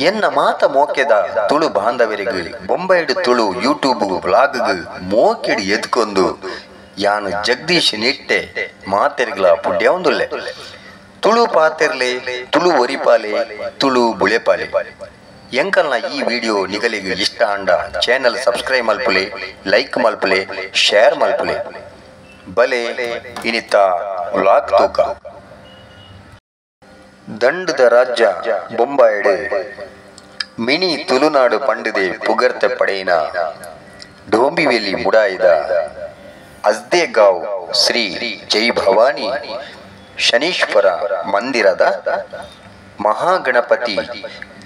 ಎನ್ನ ಮಾತ ಮೋಕೆದ ತುಳು ಬಾಂಧವರಿಗೂ ಬೊಂಬೈಡು ತುಳು ಯೂಟ್ಯೂಬ್ ಬ್ಲಾಗ್ಗೂ ಮೋಕೆಡು ಎದ್ಕೊಂಡು ಯಾನು ಜಗದೀಶ್ ನಿಟ್ಟೆ ಮಾತೆರ್ಗಳ ಪುಡ್ಯ ಒಂದುಲ್ಲೆ ತುಳು ಪಾತೆರ್ಲೆ ತುಳು ಒರಿಪಾಲೆ ತುಳು ಬುಳೆಪಾಲೆ ಎಂಕಲ್ನ ಈ ವಿಡಿಯೋ ನಿಗಲಿಗೆ ಇಷ್ಟ ಅಂಡ ಚಾನೆಲ್ ಸಬ್ಸ್ಕ್ರೈಬ್ ಮಲ್ಪುಲೆ ಲೈಕ್ ಮಲ್ಪುಲೆ ಶೇರ್ ಮಲ್ಪುಲೆ ಬಲೆ ಇನಿತ ವ್ಲಾಗ್ ತೂಕ ದಂಡದ ರಾಜ್ಯ ಬೊಂಬಾಯಿಡೆ ಮಿನಿ ತುಳುನಾಡು ಪಂಡಿದೆ ಪುಗರ್ತೆ ಪಡೆಯಿನ ಡೋಂಬಿವೆಲಿ ಮುಡಾಯಿದ ಅಜ್ದೇಗಾಂವ್ ಶ್ರೀ ಜೈ ಭವಾನಿ ಶನೀಶ್ವರ ಮಂದಿರದ ಮಹಾಗಣಪತಿ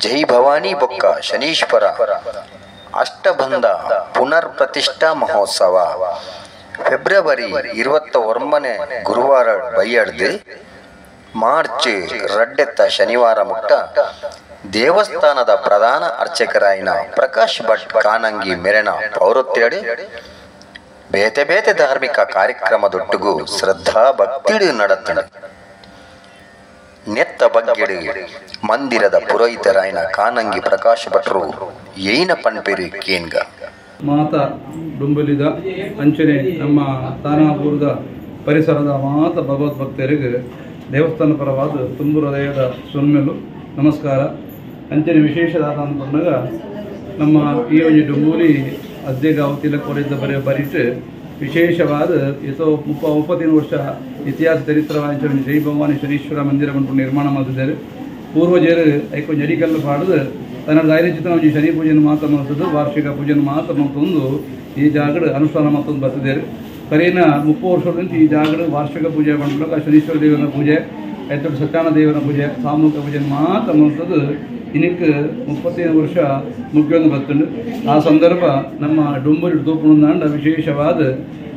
ಜೈ ಭವಾನಿ ಬೊಕ್ಕ ಶನೀಶ್ವರ ಅಷ್ಟಬಂಧ ಪುನರ್ ಪ್ರತಿಷ್ಠಾ ಮಹೋತ್ಸವ ಫೆಬ್ರವರಿ 29 ಗುರುವಾರ ಬೈಯಡ್ದು ಮಾರ್ಚ್ 2 ಶನಿವಾರ ಮುಟ್ಟ ದೇವಸ್ಥಾನದ ಪ್ರಧಾನ ಅರ್ಚಕರಾಯಿನ ಪ್ರಕಾಶ್ ಭಟ್ ಕಾನಂಗಿ ಮೆರೆನ ಪೌರತ್ಯಡು ಬೇತೆ ಬೇತೆ ಧಾರ್ಮಿಕ ಕಾರ್ಯಕ್ರಮದೊಟ್ಟಿಗೂ ಶ್ರದ್ಧಾ ಭಕ್ತಿಡು ನಡತಡೆ ನೆತ್ತ ಬಗ್ಗೆಡು ಮಂದಿರದ ಪುರೋಹಿತರಾಯಿನ ಕಾನಂಗಿ ಪ್ರಕಾಶ್ ಭಟ್ರು ಏನ ಪನ್ಪೆರಿ ಕೇನ್ಗ ಮಾತ ಡುಂಬಲಿದ ಅಂಚನೆ ನಮ್ಮ ತಾನಾಪುರದ ಪರಿಸರದ ಮಾತ ಭಗವದ್ಭಕ್ತರಿಗೆ ದೇವಸ್ಥಾನ ಪರವಾದ ತುಂಬು ಹೃದಯದ ಸೊನ್ಮೆಲು ನಮಸ್ಕಾರ. ಅಂಚನೆ ವಿಶೇಷದಾದ ಅಂದಾಗ ನಮ್ಮ ಈ ಒಂದು ಡುಂಬೂಲಿ ಅಜ್ದೇಗಾಂವ್ ತಿಲಕ್ಕೋರಿದ್ದ ಬರಿಟ್ಟು ವಿಶೇಷವಾದ ಎಷ್ಟೋ 30 ವರ್ಷ ಇತಿಹಾಸ ಚರಿತ್ರವಾದ ಜೈ ಭವಾನಿ ಶನೀಶ್ವರ ಮಂದಿರವನ್ನು ನಿರ್ಮಾಣ ಮಾಡಿದ್ದಾರೆ. ಪೂರ್ವಜರು ಐಕೊಂದು ಅಡಿಕಲ್ಲು ಪಾಡದು ತನ್ನ ಧೈರ್ಯಚಿತ ಒಂದು ಶನಿ ಪೂಜೆಯನ್ನು ಮಾತ್ರ ಮಾಡ್ತದ್ದು, ವಾರ್ಷಿಕ ಪೂಜೆಯನ್ನು ಮಾತ್ರ ಮತ್ತೊಂದು ಈ ಜಾಗದ ಅನುಷ್ಠಾನ ಮತ್ತೊಂದು ಬರ್ತಿದ್ದಾರೆ. ಕರೀನ 30 ವರ್ಷದಿಂದ ಈ ಜಾಗದ ವಾರ್ಷಿಕ ಪೂಜೆ ಮಾಡ್ಬೇಕು. ಶನೀಶ್ವರ ದೇವರ ಪೂಜೆ, ಐತೊಟ್ಟು ಸತ್ಯಾನ ದೇವರ ಪೂಜೆ, ಸಾಮೂಹಿಕ ಪೂಜೆಯನ್ನು ಮಾತ್ರ ಮಾಡ್ತದ್ದು. ಇನ್ನಕ್ಕೆ 35 ವರ್ಷ ಮುಖ್ಯವನ್ನು ಬರ್ತಂಡು. ಆ ಸಂದರ್ಭ ನಮ್ಮ ಡುಂಬೂರಿ ತೂಪುಣಂದಾಂಡ ವಿಶೇಷವಾದ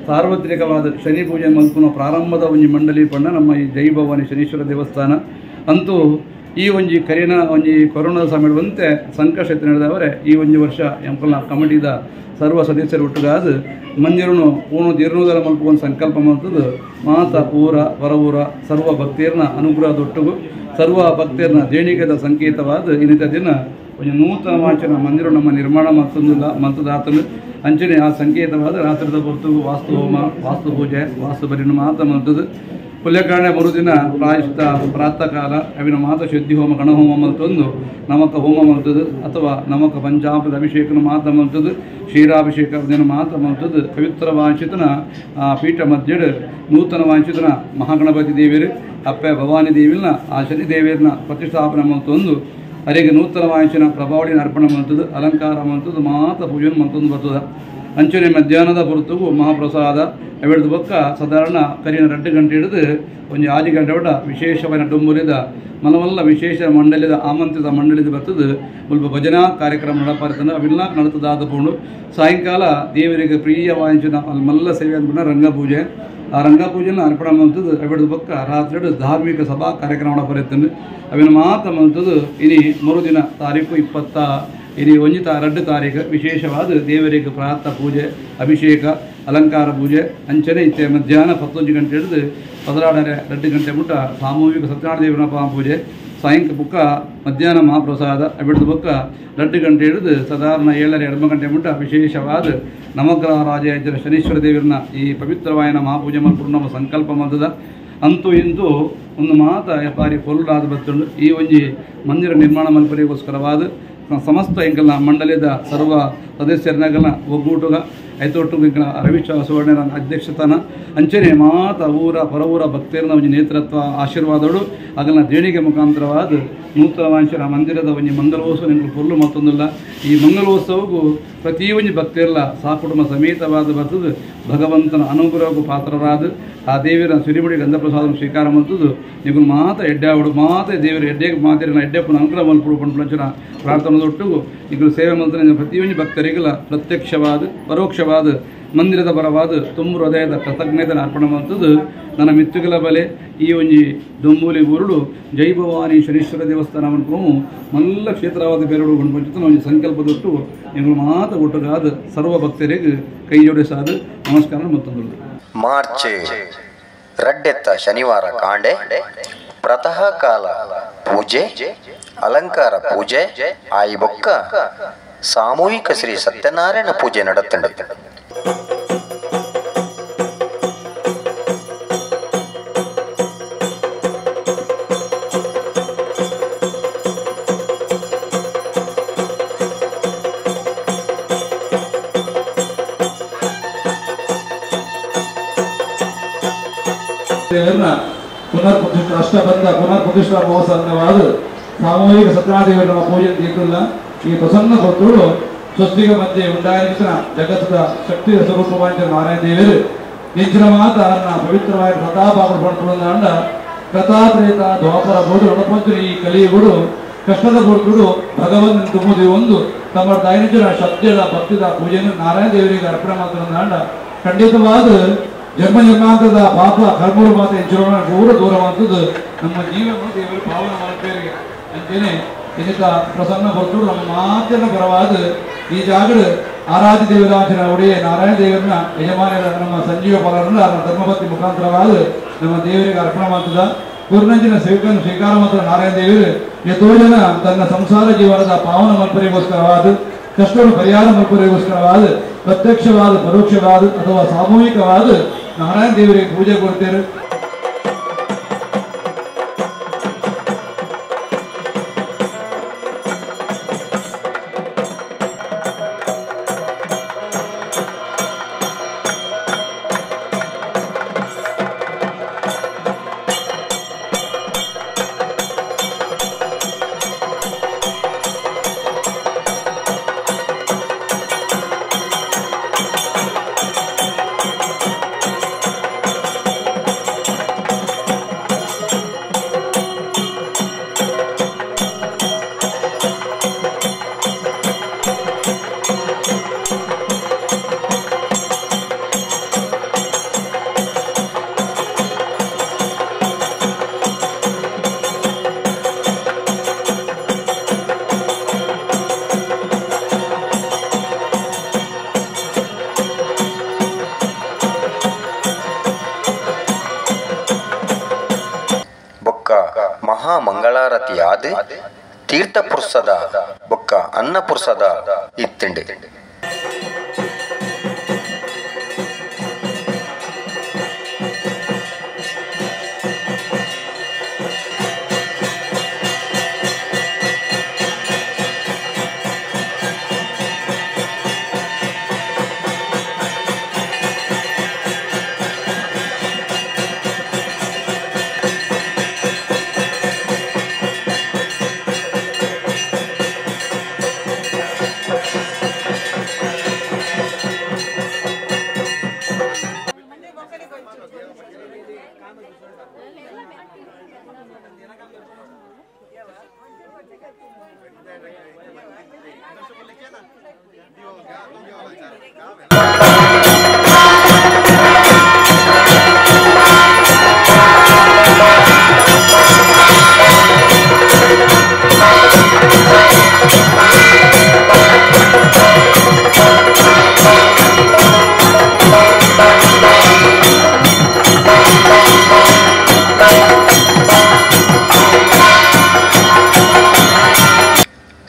ಸಾರ್ವತ್ರಿಕವಾದ ಶನಿ ಪೂಜೆ ಮಲ್ಪುನ ಪ್ರಾರಂಭದ ಒಂಜಿ ಮಂಡಳಿ ಪಂಡ ನಮ್ಮ ಈ ಜೈ ಭವಾನಿ ಶನೀಶ್ವರ ದೇವಸ್ಥಾನ ಅಂತೂ ಈ ಒಂಜಿ ಕರಿನ ಒಂಜಿ ಕೊರೋನಾ ಸಮಯವಂತೆ ಸಂಕಷ್ಟ ನಡೆದವರೆ ಈ ಒಂಜಿ ವರ್ಷ ಎಂಕಲ್ನ ಕಮಿಟಿದ ಸರ್ವ ಸದಸ್ಯರು ಒಟ್ಟುಗಾದ ಮಂದಿರನು ಪೂರ್ಣ ಜೀರ್ಣೋದ್ಧಾರ ಮಲ್ಪುಕೊಂಡು ಸಂಕಲ್ಪ ಮಾಡ್ತದ್ದು ಮಾತ ಊರ ಹೊರ ಊರ ಸರ್ವ ಭಕ್ತಿಯರ್ನ ಅನುಗ್ರಹದೊಟ್ಟಿಗೂ ಸರ್ವ ಭಕ್ತಿಯರ್ನ ದೇಣಿಗೆದ ಸಂಕೇತವಾದ ಇನ್ನಿತ ದಿನ ಒಂದು ನೂತನ ವಾಚನ ಮಂದಿರ ನಮ್ಮ ನಿರ್ಮಾಣ ಮಂತದಾತನು ಅಂಚನೆ ಆ ಸಂಕೇತವಾದ ರಾತ್ರಿದ ಹೊರತು ವಾಸ್ತು ಹೋಮ, ವಾಸ್ತು ಪೂಜೆ, ವಾಸ್ತು ಬರಿನ ಮಾತ ಮಂತದ್ದು. ಪುಲ್ಯಕಾರಣ ಮರುದಿನ ಪ್ರಾಯಶ್ಚಿತ ಪ್ರಾತಃ ಕಾಲ ಅವಿನ ಮಾತ ಶುದ್ಧಿ ಹೋಮ ಗಣಹೋಮ ಮಲ್ತೊಂದು ನಮಕ ಹೋಮ ಮಲ್ತದ್ದು ಅಥವಾ ನಮಕ ಪಂಚಾಮೃತ ಅಭಿಷೇಕನ ಮಾತ ಮಲ್ತದ್ದು, ಕ್ಷೀರಾಭಿಷೇಕ ದಿನ ಮಾತ ಮಲ್ತದ್ದು. ಪವಿತ್ರ ವಾಂಚಿತನ ಪೀಠ ಮಧ್ಯಡು ನೂತನ ವಾಂಚಿತನ ಮಹಾಗಣಪತಿ ದೇವಿಯರು ಅಪ್ಪೆ ಭವಾನಿ ದೇವಿನ ಆ ಶನಿ ದೇವಿಯರನ್ನ ಪ್ರತಿಷ್ಠಾಪನೆ ಮಲ್ತೊಂದು ಅವರಿಗೆ ನೂತನ ವಾಂಚನ ಪ್ರಭಾವಳಿನ ಅರ್ಪಣೆ ಮಾಡ್ತದ್ದು, ಅಲಂಕಾರ ಮಾಡ್ತದ್ದು, ಮಾತ ಪೂಜೆನ ಮತ್ತೊಂದು ಬರ್ತದೆ. ಅಂಚನೆ ಮಧ್ಯಾಹ್ನದ ಹೊರತುಗೂ ಮಹಾಪ್ರಸಾದ ಅವೆಡ್ದು ಬೊಕ್ಕ ಸಾಧಾರಣ ಕರಿನ 2 ಗಂಟೆ ಹಿಡಿದು ಒಂದು 6 ಗಂಟೆ ಒಡ ವಿಶೇಷವಾದ ಡುಂಬೂರಿದ ಮನವಲ್ಲ ವಿಶೇಷ ಮಂಡಳಿದ ಆಮಂತ್ರಿತ ಮಂಡಳಿದ ಬರ್ತದೆ. ಸ್ವಲ್ಪ ಭಜನಾ ಕಾರ್ಯಕ್ರಮ ನಡಪಾರ್ತದೆ ಅವೆಲ್ಲ ನಡತದಾದ ಪೂಂಡು. ಸಾಯಂಕಾಲ ದೇವರಿಗೆ ಪ್ರಿಯ ವಾಂಚನ ಮಲ್ಲ ಸೇವೆ ಅಂದ್ಬಿಟ್ಟ ರಂಗಪೂಜೆ. ಆ ರಂಗಪೂಜೆನ ಅರ್ಪಣೆ ಮಾಡ್ತದ್ದು ಅವೆಡ್ದು ಬೊಕ್ಕ ರಾತ್ರಿ ಧಾರ್ಮಿಕ ಸಭಾ ಕಾರ್ಯಕ್ರಮ ನಡಪರಿರ್ತದೆ. ಅವಿನ ಮಾತ ಮಾಡ್ತದ್ದು ಇನಿ ಮರುದಿನ ತಾರೀಕು 2 ತಾರೀಕು ವಿಶೇಷವಾದ ದೇವರಿಗೆ ಪ್ರಾತಃ ಪೂಜೆ, ಅಭಿಷೇಕ, ಅಲಂಕಾರ ಪೂಜೆ ಅಂಚನೆ ಇತ್ತೆ ಮಧ್ಯಾಹ್ನ 11 ಗಂಟೆ ಹಿಡಿದು 2 ಗಂಟೆ ಮುಟ್ಟ ಸಾಮೂಹಿಕ ಸತ್ಯನಾರಾಯಣ ದೇವರ ಪೂಜೆ. ಸಾಯಂಕಾಲ ಬುಕ್ಕ ಮಧ್ಯಾಹ್ನ ಮಹಾಪ್ರಸಾದ ಅಬಿಡ್ದು ಬುಕ್ಕ 2 ಗಂಟೆ ಹಿಡಿದು ಸಾಧಾರಣ 7-2 ಗಂಟೆ ಮುಟ್ಟ ವಿಶೇಷವಾದ ನವಗ್ರಹ ರಾಜ ಶನೀಶ್ವರ ದೇವರನ್ನ ಈ ಪವಿತ್ರವಾಯನ ಮಹಾಪೂಜೆ ಮಾಡ್ಕೊಂಡು ನಮ್ಮ ಸಂಕಲ್ಪ ಮಾಡ್ತದ. ಅಂತೂ ಇಂತೂ ಒಂದು ಮಾತ ಬಾರಿ ಪೊರುಳಾದ ಬರ್ತುಂಡು. ಈ ಒಂಜಿ ಮಂದಿರ ನಿರ್ಮಾಣ ಮಲ್ಪರಿಗೋಸ್ಕರವಾದ ಸಮಸ್ತ ಇಂಕಲ್ನ ಮಂಡಳಿದ ಸರ್ವ ಸದಸ್ಯರನ್ನಾಗಲ್ಲ ಒಗ್ಗೂಟುಗ ಐತೊಟ್ಟು ಇಂಕಲ ರವಿಚಂದ್ರ ಸುವರ್ಣರ ಅಧ್ಯಕ್ಷತನ ಅಂಚನೆ ಮಾತ ಊರ ಹೊರಊರ ಭಕ್ತರನ್ನ ಒಂಜಿ ನೇತೃತ್ವ ಆಶೀರ್ವಾದಗಳು ಆಗಲ್ಲ ದೇಣಿಗೆ ಮುಖಾಂತರವಾದ ನೂತನ ವಾಂಚನ ಮಂದಿರದ ಒಂಜಿ ಮಂಗಲೋತ್ಸವ ನಿಮಗೆ ಪೊರ್ಲು ಮತ್ತೊಂದಿಲ್ಲ. ಈ ಮಂಗಲೋತ್ಸವಕ್ಕೂ ಪ್ರತಿ ಒಂಜಿ ಭಕ್ತರೆಲ್ಲ ಸಾಕುಟುಂಬ ಸಮೇತವಾದ ಬರ್ತದೆ. ಭಗವಂತನ ಅನುಗ್ರಹಕ್ಕೂ ಪಾತ್ರರಾದ ಆ ದೇವಿಯ ಸಿರಿಮುಡಿ ಗಂಧಪ್ರಸಾದ ಸ್ವೀಕಾರ ಮಾಡ್ತದ್ದು. ನೀವು ಮಾತ ಎಡ್ಡಾವಡು ಮಾತ ದೇವರ ಎಡ್ಡೆಗೆ ಮಾತಿರಲ್ಲ ಎಡ್ಡೆಪ್ಪನ ಅನುಗ್ರಹ ಮಲ್ಪಡು ಪಂಚನ ಪ್ರಾರ್ಥನದೊಟ್ಟಿಗೂ ಈಗ ಸೇವೆ ಮಂತ್ರ ಪ್ರತಿಯೊಂದು ಭಕ್ತರಿಗೆಲ್ಲ ಪ್ರತ್ಯಕ್ಷವಾದ ಪರೋಕ್ಷವಾದ ಮಂದಿರದ ಪರವಾದ ತುಂಬ ಹೃದಯದ ಕೃತಜ್ಞತೆ ಅರ್ಪಣೆ ಮಾಡ್ತದ್ದು. ನನ್ನ ಮಿತ್ತುಗಳ ಬಲೆ ಈ ಒಂಜಿ ದೊಂಬೂಲಿ ಊರುಡು ಜೈ ಭವಾನಿ ಶನೀಶ್ವರ ದೇವಸ್ಥಾನವನ್ನು ಮಲ್ಲ ಕ್ಷೇತ್ರವಾದ ಬೇರೆಡು ಪಂಚತನ ಒಂದು ಸಂಕಲ್ಪದೊಟ್ಟು ನೀವು ಮಾತ ಒಟ್ಟುಗಾದ ಸರ್ವ ಭಕ್ತರಿಗೆ ಕೈ ಜೋಡಿಸಾದ ನಮಸ್ಕಾರ ಮತ್ತೊಂದು. ಮಾರ್ಚ್ 2 ಶನಿವಾರ ಕಾಂಡೆ ಪ್ರಾತಃ ಕಾಲ ಪೂಜೆ ಅಲಂಕಾರ ಪೂಜೆ ಆಯಿ ಬೊಕ್ಕ ಸಾಮೂಹಿಕ ಶ್ರೀ ಸತ್ಯನಾರಾಯಣ ಪೂಜೆ ನಡತಂಡು. ಪುನರ್ಪ್ರತಿಷ್ಠಾ ಅಷ್ಟಬಂಧ ಪುನರ್ಪ್ರತಿಷ್ಠಾ ಮಹೋತ್ಸವವಾದ ಸಾಮೂಹಿಕ ಸತ್ಯನಾರಾಯಣ ಪೂಜೆ ತೀರ್ಥಲ್ಲ ಈ ಪ್ರಸನ್ನ ಭಕ್ತರು ಸ್ವಸ್ತಿಕ ಮಧ್ಯೆ ಉಂಟಾಯಿಸಿದ ಜಗತ್ತದ ಶಕ್ತಿಯ ಸ್ವರೂಪವಾದ ನಾರಾಯಣ ದೇವರು ಹೆಚ್ಚಿನ ಮಾತ ಪವಿತ್ರವಾದ ಪ್ರತಾಪಾಗಳು ಪಡ್ಕೊಳ್ಳೋಣ ಕಥಾತ್ರೇತ ದ್ವಾಪರ ಬೋಡು ರಣಪಂಚು ಈ ಕಲಿಯುಗಳು ಕಷ್ಟದ ಭಕ್ತರು ಭಗವಂತನ ತುಂಬುದು ಒಂದು ತಮ್ಮ ದೈನಂದಿನ ಶಕ್ತಿಯ ಭಕ್ತಿದ ಪೂಜೆಯನ್ನು ನಾರಾಯಣ ದೇವರಿಗೆ ಅರ್ಪಣೆ ಮಾಡ್ತಾರ ಖಂಡಿತವಾದ ಜನ್ಮ ಜನ್ಮಾಂತರದ ಪಾಪ ಕರ್ಮಗಳು ಮಾತ್ರ ಹೆಚ್ಚಿರೋಣ ದೂರವಾದದ್ದು ನಮ್ಮ ಜೀವನ ದೇವರು ಪಾವನ ಮಾಡ್ತೇವೆ ಅಂತೇನೆ ಇದಕ್ಕ ಪ್ರಸನ್ನ ಭಕ್ತರು ನಮ್ಮ ಮಾತಿನ ಪರವಾದ ಈ ಜಾಗದ ಆರಾಧ್ಯ ದೇವರಾಜನ ಒಡೆಯ ನಾರಾಯಣ ದೇವರನ್ನ ಯಜಮಾನರ ನಮ್ಮ ಸಂಜೀವ ಫಲರನ್ನ ಧರ್ಮಪತ್ನಿ ಮುಖಾಂತರವಾದ ನಮ್ಮ ದೇವರಿಗೆ ಅರ್ಪಣೆ ಮಾಡ್ತದ ಪೂರ್ಣಂಜಿನ ಸೇವಕನ್ನು ಸ್ವೀಕಾರ ಮಾತ್ರ ನಾರಾಯಣ ದೇವರು ಎಷ್ಟೋ ಜನ ತನ್ನ ಸಂಸಾರ ಜೀವನದ ಪಾವನ ಮಲ್ಪರಿಗೋಸ್ಕರವಾದ ಕಷ್ಟವನ್ನು ಪರಿಹಾರ ಮಲ್ಪರಿಗೋಸ್ಕರವಾದ ಪ್ರತ್ಯಕ್ಷವಾದ ಪರೋಕ್ಷವಾದ ಅಥವಾ ಸಾಮೂಹಿಕವಾದ ನಾರಾಯಣ ದೇವರಿಗೆ ಪೂಜೆ ಕೊಡ್ತೇವೆ. ಮಹಾಮಂಗಳಾರತಿಯಾದ ತೀರ್ಥ ಪುರುಷದ ಬೊಕ್ಕ ಅನ್ನ ಪುರುಷದ ಇತ್ತಂಡೆ.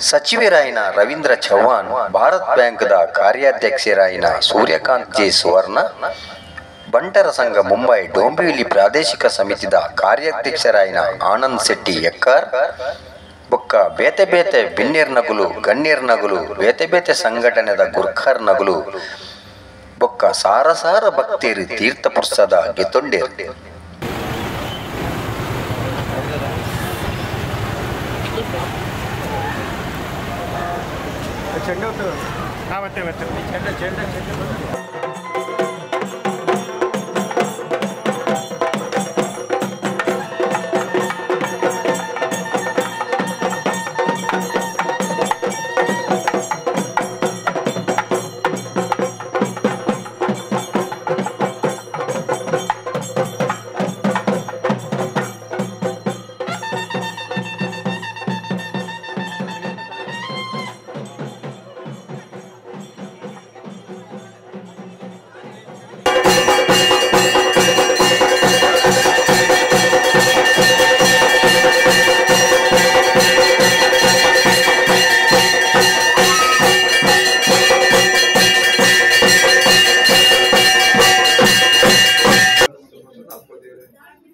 ಸಚಿವರಾಯಿನ ರವೀಂದ್ರ ಚವ್ಹಾಣ್, ಭಾರತ್ ಬ್ಯಾಂಕ್ದ ಕಾರ್ಯಾಧ್ಯಕ್ಷರಾಯಿನ ಸೂರ್ಯಕಾಂತ್ ಜೆ ಸುವರ್ಣ, ಬಂಟರ ಸಂಘ ಮುಂಬೈ ಡೋಂಬಿವಿಲಿ ಪ್ರಾದೇಶಿಕ ಸಮಿತಿದ ಕಾರ್ಯಾಧ್ಯಕ್ಷರಾಯಿನ ಆನಂದ್ ಶೆಟ್ಟಿ ಎಕ್ಕಾರ್ ಬೊಕ್ಕ ಬೇತೆ ಬೇತೆ ಬಿನ್ನೇರ್ ನಗುಲು ಗಣ್ಯರ್ ನಗುಲು ಬೇತೆ ಬೇತೆ ಸಂಘಟನೆದ ಗುರ್ಖಾರ್ ನಗುಲು ಬೊಕ್ಕ ಸಾರ ಸಾರ ಭಕ್ತಿರ್ ತೀರ್ಥ ಪುರುಷದ ಗೆತೊಂಡೇರ್.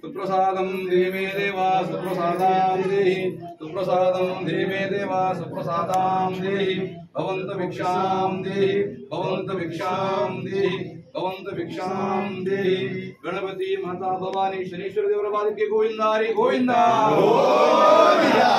सुप्रसादं देवे देवा सुप्रसादां देहि सुप्रसादं देवे देवा सुप्रसादां देहि भवन्त भिक्षां देहि भवन्त भिक्षां देहि भवन्त भिक्षां देहि गणपति माता भवानी शनीश्वर देवरवाद के गोविंदा हरि गोविंदा गोविंदा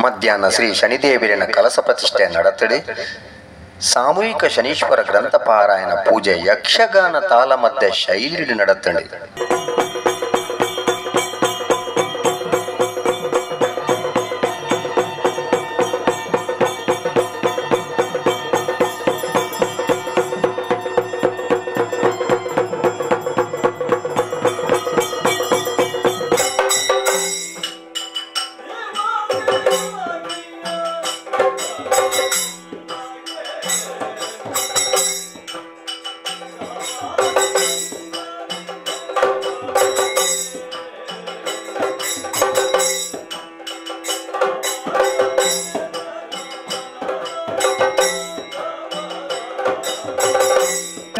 ಮಧ್ಯಾಹ್ನ ಶ್ರೀ ಶನಿದೇವರಿನ ಕಲಸ ಪ್ರತಿಷ್ಠೆ ನಡೆತಡೆ ಸಾಮೂಹಿಕ ಶನೀಶ್ವರ ಗ್ರಂಥ ಪಾರಾಯಣ ಪೂಜೆ ಯಕ್ಷಗಾನ ತಾಳಮದ್ಯ ಶೈಲಿ ನಡೆತಡೆ.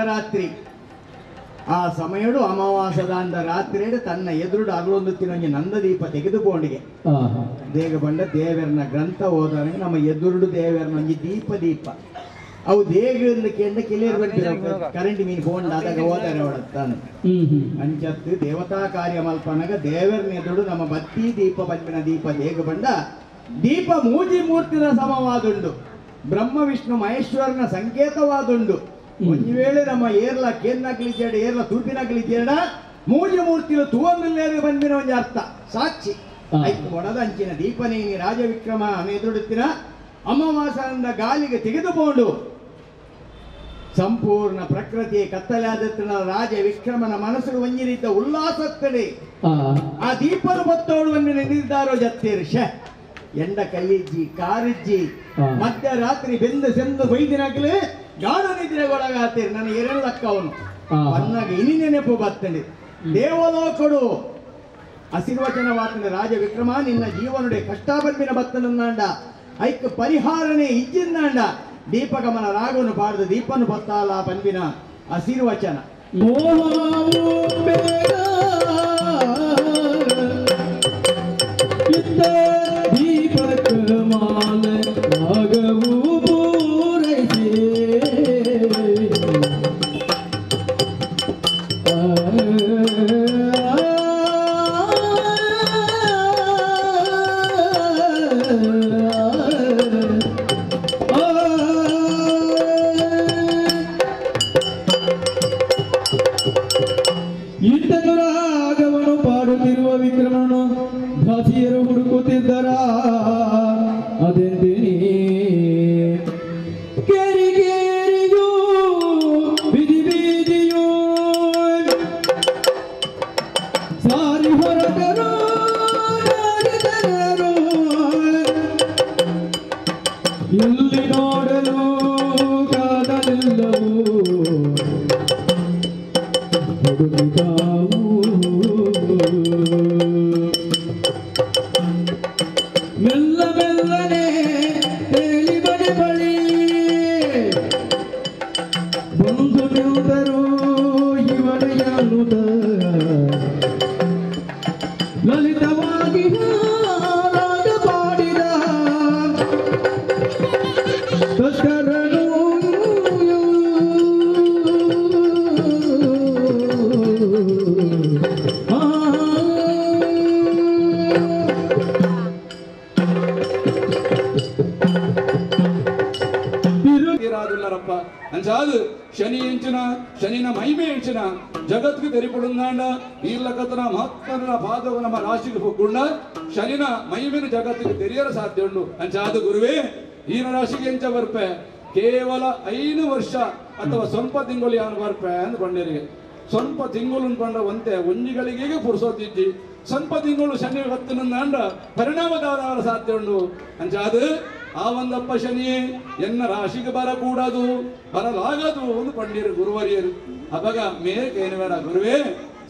ರಾತ್ರಿ ಆ ಸಮಯಡು ಅಮಾವಾಸದ ಅಂದ ರಾತ್ರಿ ತನ್ನ ಎದುರುಡು ಅಗಲೊಂದುತ್ತಿನ ನಂದದೀಪ ತೆಗೆದುಕೊಂಡಿಗೆ ದೇಗ ಬಂಡ ದೇವರನ ಗ್ರಂಥ ಓದನೆ ನಮ್ಮ ಎದುರುಡು ದೇವರನ ಒಂಜಿ ದೀಪ ಅವು ದೇಗ ಕಿಲಿಯರ್ ಬಂದಿರೋ ಕರೆಂಟ್ ಮೀನು ಬೋಂಡ ಅದಾಗ ಓದರೆ ಹೊಡತ್ತಾನು ಅಂಚತ್ತು ದೇವತಾ ಕಾರ್ಯ ಮಲ್ಪನಾಗ ದೇವರನ ಎದುರು ನಮ್ಮ ಬತ್ತಿ ದೀಪ ಬಂದಿನ ದೀಪ ದೇಗ ಬಂಡ ದೀಪ ಮೂಜಿ ಮೂರ್ತಿನ ಸಮವಾದುಂಡು ಬ್ರಹ್ಮ ವಿಷ್ಣು ಮಹೇಶ್ವರನ ಸಂಕೇತವಾದುಂಡು. ಒಂದು ವೇಳೆ ನಮ್ಮ ಏರ್ಲ ಕೇನ್ನಾಗ್ಲಿದ್ದೇಡ ಏರ್ಲ ತುಳುಪಿನಾಗ್ಲಿದ್ದೇಡ ಮೂಜಿ ಮೂರ್ತಿಲು ತೂವೊಂದುಲ್ಲೇರು ಬಂದಿನ ಒಂದು ಅರ್ಥ ಸಾಕ್ಷಿ ಆಯ್ತು. ಮೊಡದ ಅಂಚಿನ ದೀಪನೇನಿ ರಾಜವಿಕ್ರಮ ಎದುರುಡುತ್ತಿನ ಅಮಾವಾಸದಿಂದ ಗಾಲಿಗೆ ತೆಗೆದುಕೊಂಡು ಸಂಪೂರ್ಣ ಪ್ರಕೃತಿ ಕತ್ತಲಾದತ್ತಿನ ರಾಜ ವಿಕ್ರಮನ ಮನಸ್ಸು ಒಂಜಿನಿದ್ದ ಉಲ್ಲಾಸತ್ತಡೆ ಆ ದೀಪದ ಬತ್ತೋಡು ಒಂದಿನ ನಿರ್ಧಾರ ಜತ್ತೇರು ಶ ಎಂಡ ಕೈಯಿಜ್ಜಿ ಕಾರಿಜ್ಜಿ ಮಧ್ಯರಾತ್ರಿ ಬೆಂದು ಸೆಂದು ಬೈದಿನಾಗಲೇ ಗಾಢ ನಿದ್ರೆಗೊಳಗಾತೀರಿ ನನಗೆ ಎರಡು ಲಕ್ಕ ಅವನು ಬಂದಾಗ ಇನಿ ನೆನಪು ಬರ್ತದೆ ದೇವಲೋಕಡು ಆಶೀರ್ವಚನವಾದ ರಾಜ ವಿಕ್ರಮ ನಿನ್ನ ಜೀವನಡೆ ಕಷ್ಟ ಬಂದಿನ ಬತ್ತನಂದಾಂಡ ಐಕ್ ಪರಿಹಾರನೆ ಇಜ್ಜಿಂದಾಂಡ ದೀಪಗಮನ ರಾಗವನ್ನು ಪಾಡ್ದು ದೀಪನು ಬತ್ತಾಲ ಬಂದಿನ ಆಶೀರ್ವಚನ ರಾಗವನ್ನು ಪಾಡುತ್ತಿರುವ ವಿಕ್ರಮನು ದಾಸಿಯರು ಹುಡುಕುತ್ತಿದ್ದರ ಅದೆಂದಿನಿ ಕೇರಿಗೇರಿಯೋ ಬಿದಿ ಬೀದಿಯೋ ಸಾರಿ ಹೊರಟರು ಎಲ್ಲಿ ನೋಡಲು ಕಾದಲಿಲ್ಲವೋ ಹುಡುಕಿದಾವು ಮೆಲ್ಲ ಮೆಲ್ಲನೆ ತೇಲಿ ಬಳಿ ಬಳಿ ಬಂದು ನಿಂತರು ಇವಳೆಯನುತ ಲಲಿತವಾಗಿ ರಾಗ ಪಾಡಿದ ತಸ್ಕರನು రాదుల్లారప్ప అంచాదు శని ఎంచిన శనిన మహిమే ఎంచిన జగత్కు తెరిపడుందాండ వీళ్ళకతన మహాత్మన పాదవ నమ రాశికి పొక్కుండా శనిన మహిಮೆನ ಜಗತ್ತಿಗೆ ತೆರೆಯಲು ಸಾಧ್ಯ ಉಂಟು ಅಂಚಾದು ಗುರುವೇ ಈನ ರಾಶಿಗೆ ಎಂಚ ಬರ್ಪೆ ಕೇವಲ 5 ವರ್ಷ ಅಥವಾ ಸ್ವಲ್ಪ ತಿಂಗಳು ಯಾನು ಬರ್ಪೆ ಅಂದ್ಕೊಂಡೇರಿಗೆ ಸ್ವಲ್ಪ ತಿಂಗಳು ಅನ್ಕೊಂಡ ಒಂತೆ ಒಂಜಿಗಳಿಗೆ ಪುರುಸೋತಿಜ್ಜಿ ಸ್ವಲ್ಪ ತಿಂಗಳು ಶನಿ ಹೊತ್ತಿನಂದಾಂಡ ಪರಿಣಾಮಕಾರರ ಸಾಧ್ಯ ಉಂಟು ಅಂಚಾದು ಆ ಒಂದಪ್ಪ ಶನಿಯೇ ಎನ್ನ ರಾಶಿಗೆ ಬರಕೂಡದು ಬರಲಾಗದು ಒಂದು ಪಂಡಿರು ಗುರುವರಿಯರು ಅವಾಗ ಮೇಕೇನು ಬೇಡ ಗುರುವೇ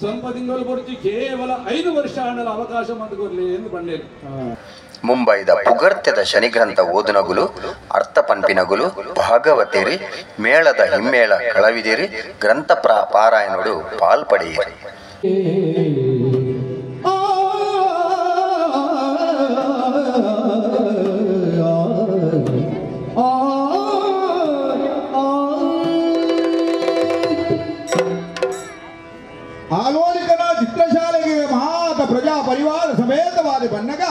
ಸ್ವಲ್ಪ ತಿಂಗಳು ಬರ್ತಿ ಕೇವಲ 5 ವರ್ಷ ಆಡಲ ಅವಕಾಶ ಮಾಡಿಕೊಡ್ಲಿ ಎಂದು ಪಂಡಿರು ಮುಂಬೈದ ಪುಗರ್ತ್ಯದ ಶನಿಗ್ರಂಥ ಓದುನಗುಲು ಅರ್ಥ ಪಂಪಿನಗುಲು ಭಾಗವತೇರಿ ಮೇಳದ ಹಿಮ್ಮೇಳ ಕಳವಿದಿರಿ ಗ್ರಂಥ ಪಾರಾಯಣೋಡು ಪಾಲ್ಪಡೆಯಿರಿ. ಆಗೋಲಿಕನ ಚಿತ್ರಶಾಲೆಗೆ ಮಹಾತ ಪ್ರಜಾ ಪರಿವಾರ ಸಮೇತವಾದ ಬನ್ನಗ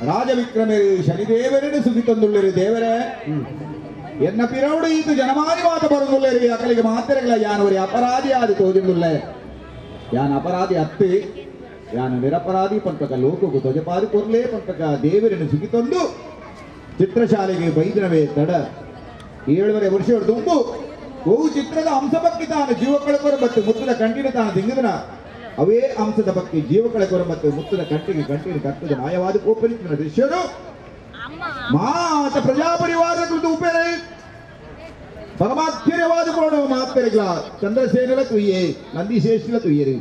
ರಾಜವಿಕ್ರಮರು ಶನಿದೇವರನ್ನು ಸುದ್ದಿ ತಂದುಳ್ಳರು ದೇವರೇ ಎನ್ನ ಪಿರೌಡು ಇದು ಜನಮಾನಿ ಮಾತ ಬರುವುಳ್ಳರು ಅಕಲಿಗೆ ಮಾತ್ರೆಗಳ ಯಾನವರಿ ಅಪರಾಧಿ ಆದಿ ತೋದಿಂದುಳ್ಳೆ ಯಾನ ಅಪರಾಧಿ ಅತ್ತಿ ಯಾನ ನಿರಪರಾಧಿ ಪಂಪಕ ಲೋಕಕ್ಕೂ ಧ್ವಜಪಾದಿ ಕೊರ್ಲೆ ಪಂಪಕ ದೇವರನ್ನು ಸುದ್ದಿ ತಂದು ಚಿತ್ರಶಾಲೆಗೆ ಬೈದಿನವೇ ತಡ 7.5 ವರ್ಷ ತುಂಬು ಗೋವು ಚಿತ್ರದ ಅಂಶ ಬಗ್ಗೆ ತಾನು ಜೀವಕಳ ಕೊರಬತ್ತು ಮುತ್ತದ ಕಂಟಿನ ತಾನು ತಿಂಗದನ ಅವೇ ಅಂಶದ ಬಗ್ಗೆ ಜೀವಕಳ ಕೊರಬತ್ತು ಮುತ್ತದ ಕಂಟಿಗೆ ಕಟ್ಟದ ಮಾಯವಾದ ಕೋಪರಿಸಿದ ದೃಶ್ಯರು ಮಾತ ಪ್ರಜಾ ಪರಿವಾರ ಕುರಿತು ಉಪೇರೆ ಪರಮಾಶ್ಚರ್ಯವಾದ ಕೊಡ ಮಾತ್ರೆಗಳ ಚಂದ್ರಸೇನಲ ತುಯ್ಯೆ ನಂದಿಶೇಷಲ ತುಯ್ಯರು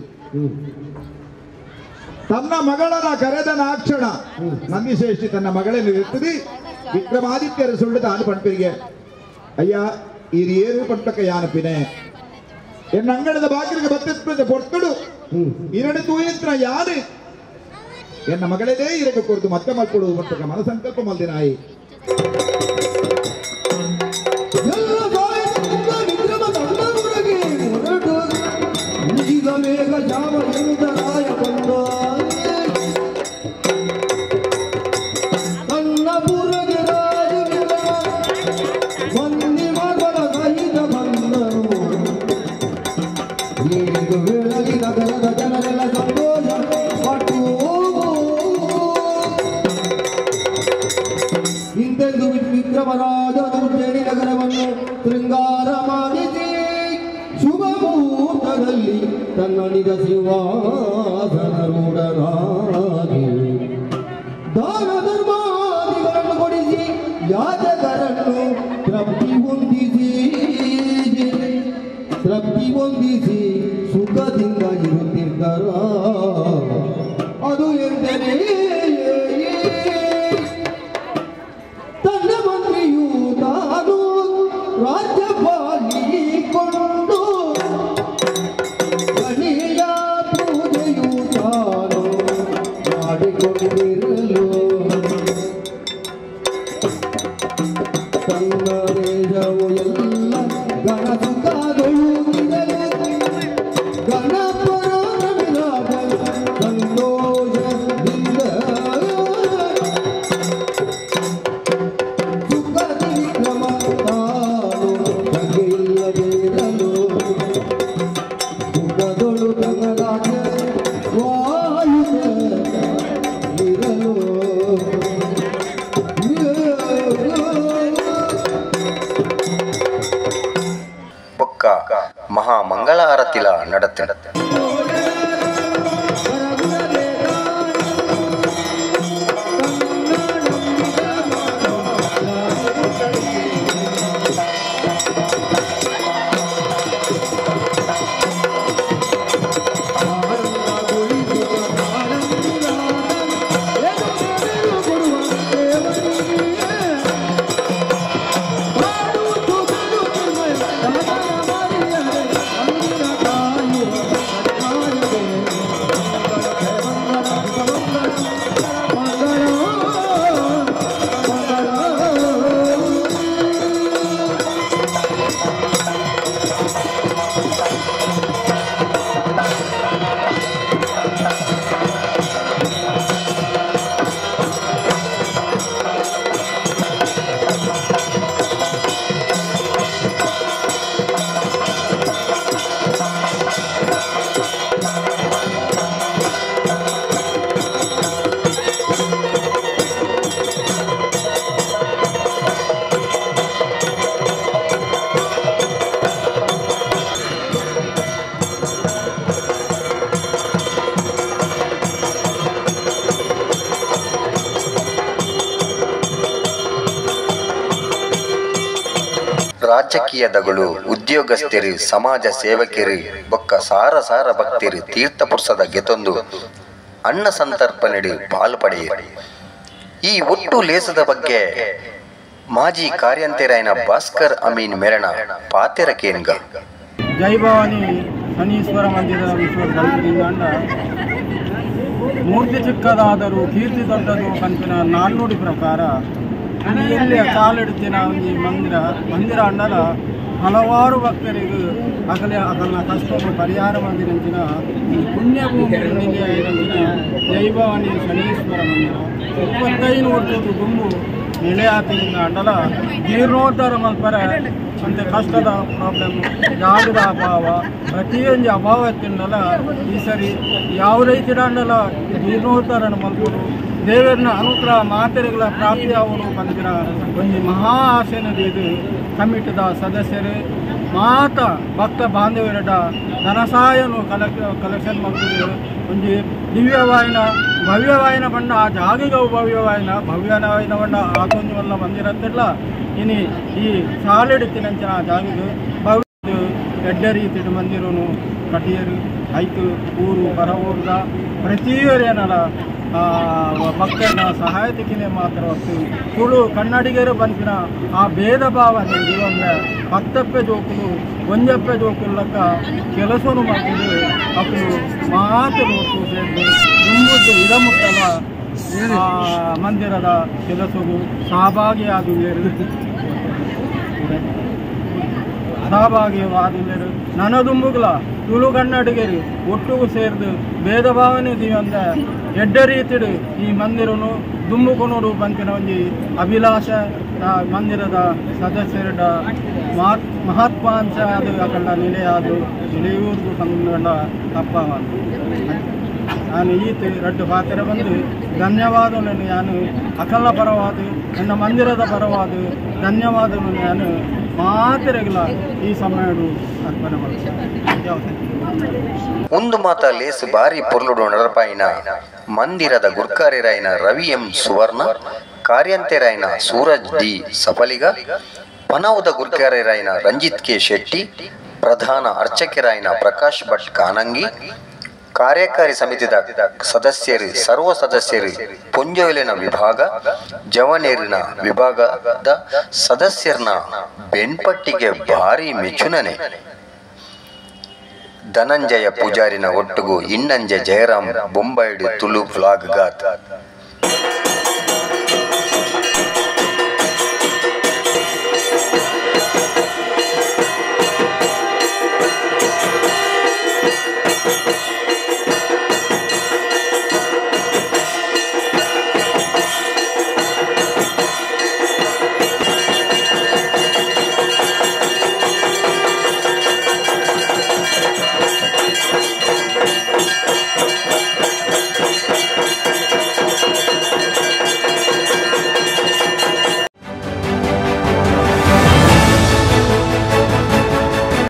ತನ್ನ ಮಗಳನ ಕರೆದ ನಾಕ್ಷಣ ನಂದಿಶೇಷಿ ತನ್ನ ಮಗಳನ್ನು ಇರ್ತದೆ ವಿಕ್ರಮಾದಿತ್ಯರ ಸುಳ್ಳು ತಾನು ಪಂಪಿಗೆ ಅಯ್ಯ ಈ ಏರು ಪಟ್ಟಕ ಯಾನಪಿನೆ ಎನ್ನ ಅಂಗಡದ ಬಾಗಿಲಿಗೆ ಬತ್ತಿದ ಪೊರ್ತಡು ಇರಡು ತೂಯಿತ್ರ ಯಾರು ಎನ್ನ ಮಗಳೇ ಇರಕ್ಕೆ ಕೊಡ್ತು ಮತ್ತೆ ಮಲ್ಕೊಡು ಪಟ್ಟಕ ಮನಸಂಕಲ್ಪ ಮಲ್ದಿನಾಯಿ ವಿಕ್ರಮರಾಜ ದುರ್ಜನಿ ನಗರವನ್ನು ಶೃಂಗಾರ ಮಾಡಿಸಿ ಶುಭ ಮುಹೂರ್ತದಲ್ಲಿ ತನ್ನ ನಿಜ ಸಿಂಹಾಸನರೂಢರಾಗಿ ದಾನ ಧರ್ಮಾದಿಗಳನ್ನು ಕೊಡಿಸಿ ಯಾಜಕರನ್ನು ತೃಪ್ತಿ ಹೊಂದಿಸಿ ಸುಖದಿಂದ ಇರುತ್ತಿದ್ದರ ಅದು ಎಂದರೆ ತನ್ನ ಮಂತ್ರಿಯು ತಾನು ರಾಜ್ಯಪಾಲಿಕೊಂಡು ಗಣಿಯ ಪೂಜೆಯು ತಾನು ಮಾಡಿಕೊಂಡಿರಲು ತನ್ನ ದೇಶವು ಎಲ್ಲ ಗಣ ಸುಖಗಳು ಗಣಪರ ಸಂತೋಷದಿಂದ ಮಹಾಮಂಗಳ ಆರತಿಲ ನಡತೆ ರಾಜಕೀಯದಗಳು ಉದ್ಯೋಗಸ್ಥರು ಸಮಾಜ ಸೇವಕರು ಬೊಕ್ಕ ಸಾರ ಸಾರ ಭಕ್ತರು ತೀರ್ಥಪುರುಷದ ಗೆತೊಂದು ಅನ್ನ ಸಂತರ್ಪಣೆಡು ಪಾಲ್ಪಡೆಯಿರಿ. ಈ ಒಟ್ಟು ಲೇಸದ ಬಗ್ಗೆ ಮಾಜಿ ಕಾರ್ಯಂತೆರಾಯನ ಭಾಸ್ಕರ್ ಅಮೀನ್ ಮೆರಣ ಪಾತೆರ ಕೇನ್ಗ ಜೈ ಭವಾನಿ ಶನೀಶ್ವರ ಮಂದಿರದ ವಿಶ್ವದಿಂದ ಮೂರ್ತಿ ಚಿಕ್ಕದಾದರೂ ಕೀರ್ತಿ ದೊಡ್ಡದು ಕಂಪಿನ ನಾಣ್ಣುಡಿ ಪ್ರಕಾರ ಎಲ್ಲಿ ಕಾಲಿಡ್ತಿನ ಈ ಮಂದಿರ ಅಂಡಲ ಹಲವಾರು ಭಕ್ತರಿಗೂ ಅಕಲ್ನ ಕಷ್ಟವನ್ನು ಪರಿಹಾರ ಮಂದಿರಂಚಿನ ಈ ಪುಣ್ಯಭೂಮಿ ನಿಲಯ ಜೈ ಭವಾನಿ ಶನೀಶ್ವರ ಮಂದಿರ 25 ವರ್ಷದ ದುಂಬು ನೆಲೆಯಾತಿನಿಂದ ಅಂಡಲ ಜೀರ್ಣೋದ್ಧಾರ ಮಲ್ಪರ ಅಂತೆ ಕಷ್ಟದ ಪ್ರಾಬ್ಲಮ್ ಜಾಗದ ಅಭಾವ ಪ್ರತಿಯೊಂದು ಅಭಾವ ಎತ್ತಿಂಡಲ ಈ ಸರಿ ಯಾವ ರೈತರ ಅಂಡಲ ಜೀರ್ಣೋದ್ಧಾರ ಮಲ್ಪರು ದೇವರನ್ನ ಅನುಗ್ರಹ ಮಾತೆರೆಗಳ ಪ್ರಾಪ್ತಿಯಾವರು ಬಂದಿರ ಒಂದು ಮಹಾ ಆಸೆನದು ಇದು ಕಮಿಟಿದ ಸದಸ್ಯರು ಮಾತ ಭಕ್ತ ಬಾಂಧವರಡ ಧನಸಹಾಯನು ಕಲೆಕ್ಷನ್ ಮಾಡ್ತಿದ್ರು. ಒಂದು ದಿವ್ಯವಾಯಿನ ಭವ್ಯವಾಯಿನ ಬಣ್ಣ ಆ ಜಾಗಿಗ ಭವ್ಯವಾಯಿನ ಬಣ್ಣ ಆಕೊಂದು ವಲ್ಲ ಬಂದಿರತ್ತಿಲ್ಲ. ಇನ್ನು ಈ ಸಾಲಿಡ್ತಿನಂಚಿನ ಆ ಜಾಗಿಗೆ ಭವ್ಯ ಎಡ್ಡ ರೀತಿ ಮಂದಿರನು ಕಟಿಯರು ಐತು ಊರು ಹೊರ ಊರ್ದ ಪ್ರತಿಯೊರೇನಲ್ಲ ಭಕ್ತನ ಸಹಾಯತಿಕಿನೇ ಮಾತ್ರ ಹೊತ್ತು ತುಳು ಕನ್ನಡಿಗರು ಬಂದಿನ ಆ ಭೇದ ಭಾವ ಅಂದ್ರೆ ಭಕ್ತಪ್ಪೆ ಜೋಕುಲು ಒಂಜಪ್ಪೆ ಜೋಕುಲ್ಲಕ್ಕ ಕೆಲಸನು ಮಾಡಿದ್ರು ಅಕ್ಕಳು ಮಾತು ನೋಟು ಸೇರಿದು ತುಂಬುದು ಇದಮುಟ್ಟಲ ಮಂದಿರದ ಕೆಲಸವು ಸಹಭಾಗಿಯಾಗಿರು ನನದುಂಬುಗಳ ತುಳು ಕನ್ನಡಿಗರು ಒಟ್ಟಿಗೂ ಸೇರಿದು ಭೇದ ಭಾವನೆ ದಿವಂದ ಎಡ್ಡ ರೀತಿಡು ಈ ಮಂದಿರನು ದುಂಬುಕೊನೋಡು ಬಂತಿನ ಒಂದು ಅಭಿಲಾಷ ಮಂದಿರದ ಸದಸ್ಯರ ಮಹತ್ವಾಂಶ ಅದು ಅಕಂಡ ನಿಲೆಯಾದು ನಿಲೆಯೂರ್ದು ಕಂಡ ತಪ್ಪ ನಾನು ಈತ ರಡ್ಡು ಪಾತ್ರ ಬಂದು ಧನ್ಯವಾದವನ್ನು ನಾನು ಅಕಲ ಪರವಾದ ನನ್ನ ಮಂದಿರದ ಪರವಾದ ಧನ್ಯವಾದವನ್ನು ನಾನು ಮಾತಿರಗಿಲ್ಲ ಈ ಸಮಯ ಅರ್ಪಣೆ ಮಾಡ್ತೀನಿ. ಒಂದು ಮಾತ ಲೇಸು ಬಾರಿ ಪೊರ್ಲುಡು ನಡಪಾಯಿನ ಮಂದಿರದ ಗುರ್ಕಾರಿರಾಯಿನ ರವಿ ಎಂ ಸುವರ್ಣ ಕಾರ್ಯಂತೆರಾಯಿನ ಸೂರಜ್ ಡಿ ಸಫಲಿಗ ಪನೌದ ಗುರ್ಕಾರಿರಾಯಿನ ರಂಜಿತ್ ಕೆ ಶೆಟ್ಟಿ ಪ್ರಧಾನ ಅರ್ಚಕರಾಯಿನ ಪ್ರಕಾಶ್ ಭಟ್ ಕಾನಂಗಿ ಕಾರ್ಯಕಾರಿ ಸಮಿತಿದ ಸದಸ್ಯರು ಸರ್ವ ಸದಸ್ಯರು ಪುಂಜೋಲಿನ ವಿಭಾಗ ಜವನೇರಿನ ವಿಭಾಗದ ಸದಸ್ಯರನ್ನ ಬೆನ್ಪಟ್ಟಿಗೆ ಭಾರಿ ಮೆಚ್ಚುನನೆ. ಧನಂಜಯ ಪೂಜಾರಿನ ಒಟ್ಟಿಗೂ ಇನ್ನಂಜೆ ಜಯರಾಮ್ ಬೊಂಬೈಡು ತುಳು ವ್ಲಾಗ್ ಗಾತ್.